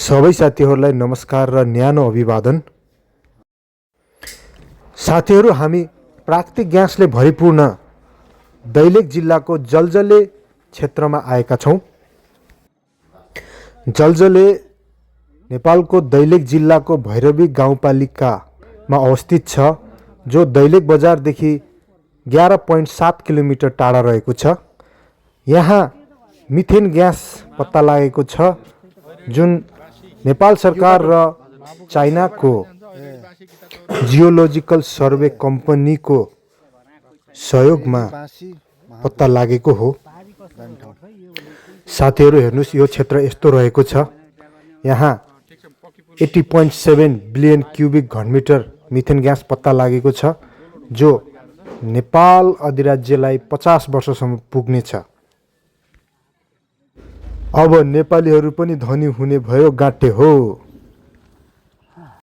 सबै साथीहरूलाई नमस्कार र न्यानो अभिवादन। साथीहरू, हामी प्राकृतिक ग्यासले भरिपूर्ण दैलेख जिल्लाको जलजले क्षेत्रमा आएका छौँ। जलजले नेपालको दैलेख जिल्लाको भैरवी गाउँपालिकामा अवस्थित छ, जो दैलेख बजारदेखि 11.7 किलोमिटर टाढा रहेको छ। यहाँ मिथेन ग्यास पत्ता लागेको छ, जुन नेपाल सरकार र चाइनाको जियोलोजिकल सर्वे कम्पनीको सहयोगमा पत्ता लागेको हो। साथीहरू हेर्नुस्, यो क्षेत्र यस्तो रहेको छ। यहाँ 80.7 बिलियन क्युबिक घनमिटर मिथेन ग्यास पत्ता लागेको छ, जो नेपाल अधिराज्यलाई 50 वर्षसम्म पुग्नेछ। अब नेपालीहरू पनि धनी हुने भयो गाँटे हो।